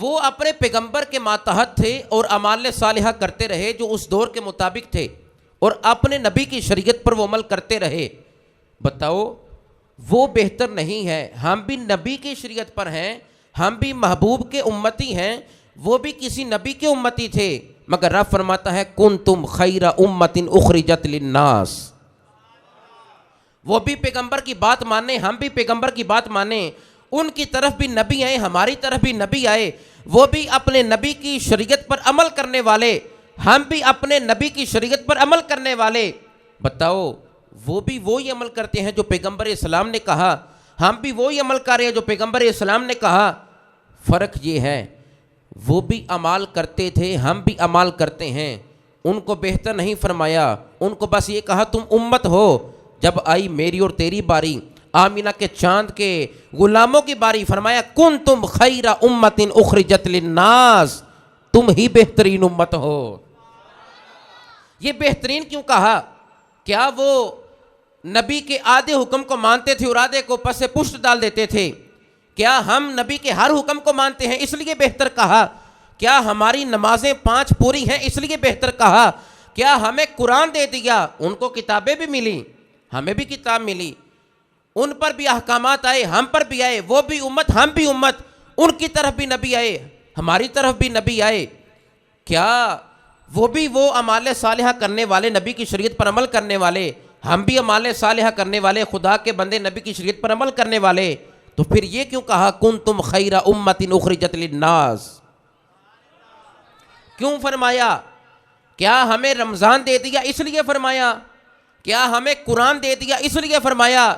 وہ اپنے پیغمبر کے ماتحت تھے اور اعمال صالحہ کرتے رہے جو اس دور کے مطابق تھے، اور اپنے نبی کی شریعت پر وہ عمل کرتے رہے، بتاؤ وہ بہتر نہیں ہے؟ ہم بھی نبی کی شریعت پر ہیں، ہم بھی محبوب کے امتی ہیں، وہ بھی کسی نبی کے امتی تھے، مگر رب فرماتا ہے کنتم خیر امت اخرجت للناس۔ وہ بھی پیغمبر کی بات مانیں، ہم بھی پیغمبر کی بات مانیں، ان کی طرف بھی نبی آئے، ہماری طرف بھی نبی آئے، وہ بھی اپنے نبی کی شریعت پر عمل کرنے والے، ہم بھی اپنے نبی کی شریعت پر عمل کرنے والے، بتاؤ وہ بھی وہی عمل کرتے ہیں جو پیغمبر اسلام نے کہا، ہم بھی وہی عمل کر رہے ہیں جو پیغمبر اسلام نے کہا۔ فرق یہ ہے وہ بھی عمل کرتے تھے، ہم بھی عمل کرتے ہیں، ان کو بہتر نہیں فرمایا، ان کو بس یہ کہا تم امت ہو۔ جب آئی میری اور تیری باری، آمینہ کے چاند کے غلاموں کی باری، فرمایا کنتم خیر امت اخرجت للناس، تم ہی بہترین امت ہو۔ یہ بہترین کیوں کہا؟ کیا وہ نبی کے آدھے حکم کو مانتے تھے اور آدھے کو پس پشت ڈال دیتے تھے؟ کیا ہم نبی کے ہر حکم کو مانتے ہیں اس لیے بہتر کہا؟ کیا ہماری نمازیں 5 پوری ہیں اس لیے بہتر کہا؟ کیا ہمیں قرآن دے دیا؟ ان کو کتابیں بھی ملی، ہمیں بھی کتاب ملی، ان پر بھی احکامات آئے، ہم پر بھی آئے، وہ بھی امت ہم بھی امت، ان کی طرف بھی نبی آئے، ہماری طرف بھی نبی آئے، کیا وہ بھی وہ اعمال صالحہ کرنے والے، نبی کی شریعت پر عمل کرنے والے، ہم بھی اعمال صالحہ کرنے والے، خدا کے بندے نبی کی شریعت پر عمل کرنے والے؟ تو پھر یہ کیوں کہا کنتم خیر امت اخرجت للناس؟ کیوں فرمایا؟ کیا ہمیں رمضان دے دیا اس لیے فرمایا؟ کیا ہمیں قرآن دے دیا اس لیے فرمایا؟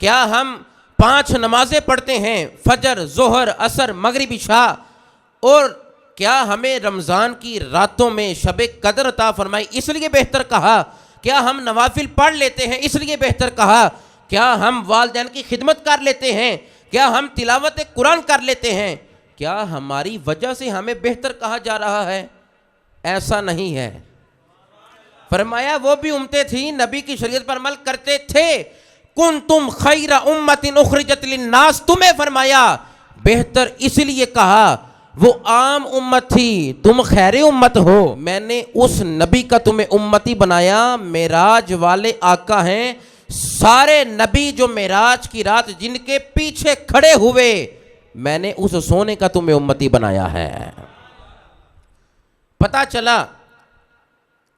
کیا ہم 5 نمازیں پڑھتے ہیں، فجر، ظہر، عصر، مغرب، عشاء، اور کیا ہمیں رمضان کی راتوں میں شب قدر عطا فرمائی اس لیے بہتر کہا؟ کیا ہم نوافل پڑھ لیتے ہیں اس لیے بہتر کہا؟ کیا ہم والدین کی خدمت کر لیتے ہیں؟ کیا ہم تلاوت قرآن کر لیتے ہیں؟ کیا ہماری وجہ سے ہمیں بہتر کہا جا رہا ہے؟ ایسا نہیں ہے۔ فرمایا وہ بھی امتیں تھیں، نبی کی شریعت پر عمل کرتے تھے، کنتم خیر امت اخرجت للناس، تمہیں فرمایا بہتر اس لیے کہا وہ عام امت تھی، تم خیر امت ہو، میں نے اس نبی کا تمہیں امتی بنایا، معراج والے آقا ہیں، سارے نبی جو معراج کی رات جن کے پیچھے کھڑے ہوئے، میں نے اس سونے کا تمہیں امتی بنایا ہے۔ پتہ چلا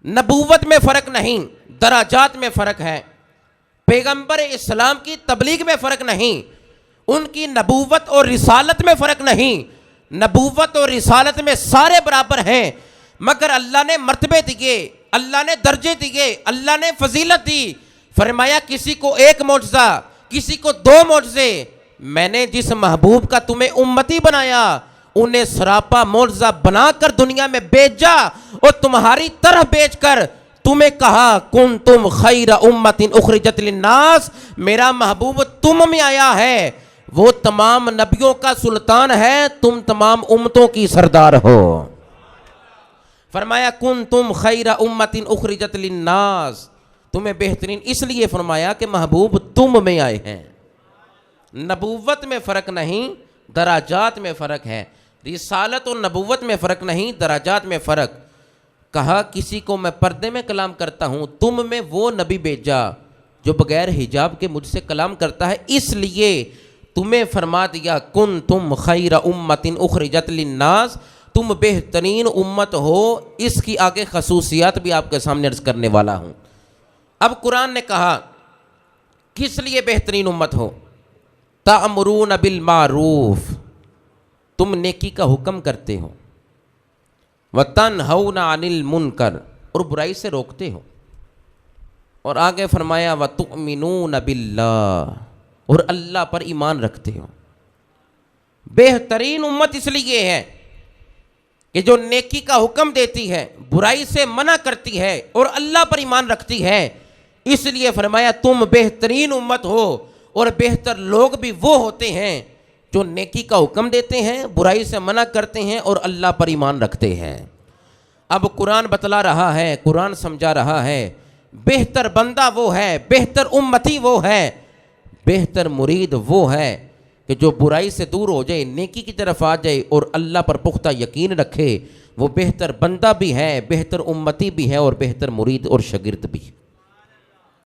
نبوت میں فرق نہیں، درجات میں فرق ہے، پیغمبر اسلام کی تبلیغ میں فرق نہیں، ان کی نبوت اور رسالت میں فرق نہیں، نبوت اور رسالت میں سارے برابر ہیں، مگر اللہ نے مرتبے دیے، اللہ نے درجے دیے، اللہ نے فضیلت دی۔ فرمایا کسی کو 1 معجزہ، کسی کو 2 معجزے، میں نے جس محبوب کا تمہیں امتی بنایا انہیں سراپا معجزہ بنا کر دنیا میں بھیجا، اور تمہاری طرح بیچ کر تمہیں کہا کنتم خیر امت اخرجت للناس، میرا محبوب تم میں آیا ہے، وہ تمام نبیوں کا سلطان ہے، تم تمام امتوں کی سردار ہو۔ فرمایا کنتم خیر امت اخرجت للناس، تمہیں بہترین اس لیے فرمایا کہ محبوب تم میں آئے ہیں۔ نبوت میں فرق نہیں، درجات میں فرق ہے، رسالت اور نبوت میں فرق نہیں، درجات میں فرق۔ کہا کسی کو میں پردے میں کلام کرتا ہوں، تم میں وہ نبی بھیجا جو بغیر حجاب کے مجھ سے کلام کرتا ہے، اس لیے تمہیں فرما دیا کنتم خیر امت اخرجت للناس، تم بہترین امت ہو۔ اس کی آگے خصوصیات بھی آپ کے سامنے عرض کرنے والا ہوں۔ اب قرآن نے کہا کس لیے بہترین امت ہو؟ تأمرون بالمعروف، تم نیکی کا حکم کرتے ہو، وَتَنْهَوْنَ عَنِ الْمُنْكَرِ، اور برائی سے روکتے ہو، اور آگے فرمایا وَتُؤْمِنُونَ بِاللَّهِ، اور اللہ پر ایمان رکھتے ہو۔ بہترین امت اس لیے ہے کہ جو نیکی کا حکم دیتی ہے، برائی سے منع کرتی ہے اور اللہ پر ایمان رکھتی ہے، اس لیے فرمایا تم بہترین امت ہو۔ اور بہتر لوگ بھی وہ ہوتے ہیں جو نیکی کا حکم دیتے ہیں، برائی سے منع کرتے ہیں اور اللہ پر ایمان رکھتے ہیں۔ اب قرآن بتلا رہا ہے، قرآن سمجھا رہا ہے، بہتر بندہ وہ ہے، بہتر امتی وہ ہے، بہتر مرید وہ ہے کہ جو برائی سے دور ہو جائے، نیکی کی طرف آ جائے اور اللہ پر پختہ یقین رکھے، وہ بہتر بندہ بھی ہے، بہتر امتی بھی ہے اور بہتر مرید اور شاگرد بھی ہے۔